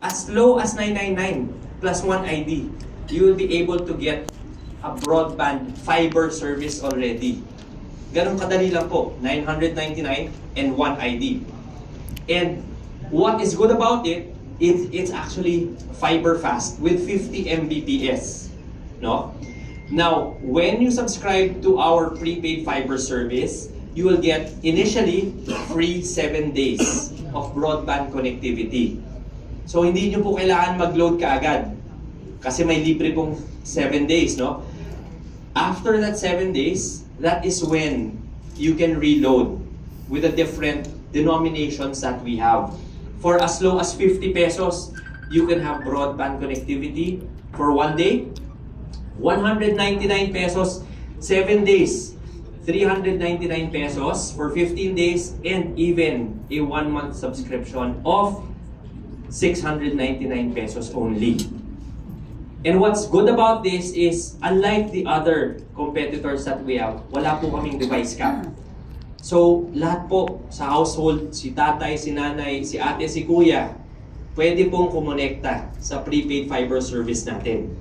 as low as 999 plus 1 ID, you will be able to get a broadband fiber service already. Ganun kadali lang po, 999 and 1 ID. And what is good about it, it's actually fiber fast with 50 Mbps. No? Now, when you subscribe to our prepaid fiber service, you will get initially free 7 days of broadband connectivity. So hindi nyo po kailangan mag-load kaagad kasi may libre pong 7 days, no? After that 7 days, that is when you can reload with the different denominations that we have. For as low as 50 pesos, you can have broadband connectivity for 1 day. 199 pesos, 7 days. 399 pesos for 15 days, and even a 1-month subscription of 699 pesos only. And what's good about this is, unlike the other competitors that we have, wala po kaming device cap. So, lahat po sa household, si tatay, si nanay, si ate, si kuya, pwede pong kumonekta sa prepaid fiber service natin.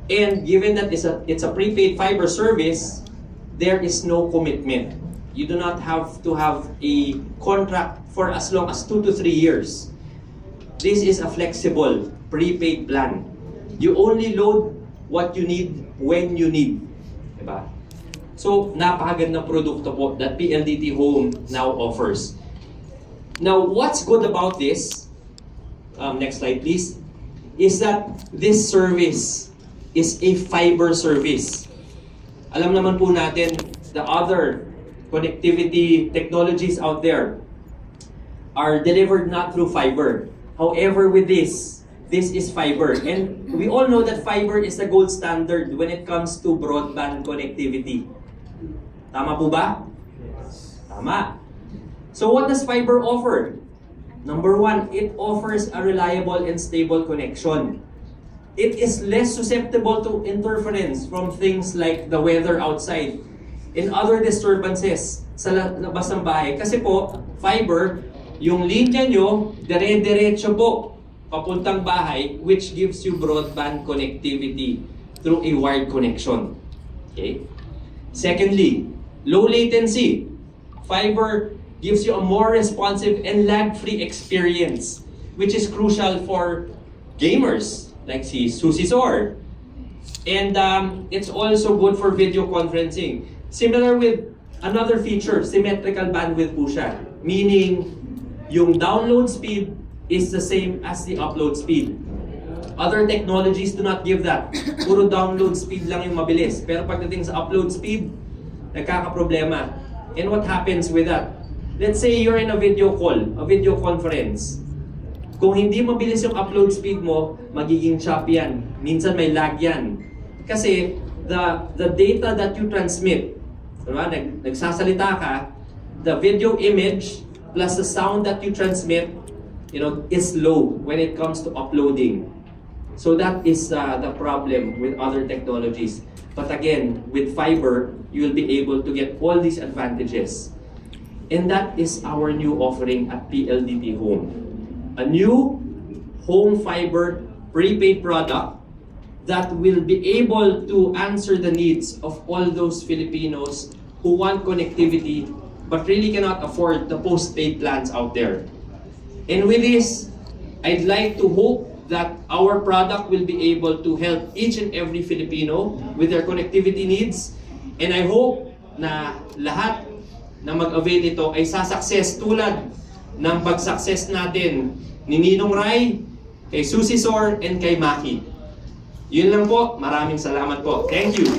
And given that it's a prepaid fiber service, there is no commitment. You do not have to have a contract for as long as 2 to 3 years. This is a flexible prepaid plan. You only load what you need when you need. Diba? So, napakagandang produkto po that PLDT Home now offers. Now, what's good about this, next slide please, is that this service is a fiber service. Alam naman po natin, the other connectivity technologies out there are delivered not through fiber. However, with this is fiber. And we all know that fiber is the gold standard when it comes to broadband connectivity. Tama po ba? Tama. So what does fiber offer? Number one, it offers a reliable and stable connection. It is less susceptible to interference from things like the weather outside and other disturbances sa labas ng bahay. Kasi po, fiber, yung linya nyo, dire-diretso po papuntang bahay, which gives you broadband connectivity through a wired connection. Okay? Secondly, low latency. Fiber gives you a more responsive and lag-free experience, which is crucial for gamers like si Susie Sor. And it's also good for video conferencing. Similar with another feature, symmetrical bandwidth po siya. Meaning, yung download speed is the same as the upload speed. Other technologies do not give that. Puro download speed lang yung mabilis. Pero pagdating sa upload speed, nagkakaproblema. And what happens with that? Let's say you're in a video call, a video conference. Kung hindi mabilis yung upload speed mo, magiging choppy yan. Minsan may lag yan. Kasi the data that you transmit, diba? Nagsasalita ka, the video image plus the sound that you transmit, is low when it comes to uploading. So that is the problem with other technologies. But again, with fiber, you will be able to get all these advantages. And that is our new offering at PLDT Home. A new home fiber prepaid product that will be able to answer the needs of all those Filipinos who want connectivity but really cannot afford the postpaid plans out there. And with this, I'd like to hope that our product will be able to help each and every Filipino with their connectivity needs. And I hope na lahat na mag-avail nito ay sasucess tulad ng pag-success natin ni Ninong Rai, kay Susie Sor, and kay Maki. Yun lang po. Maraming salamat po. Thank you.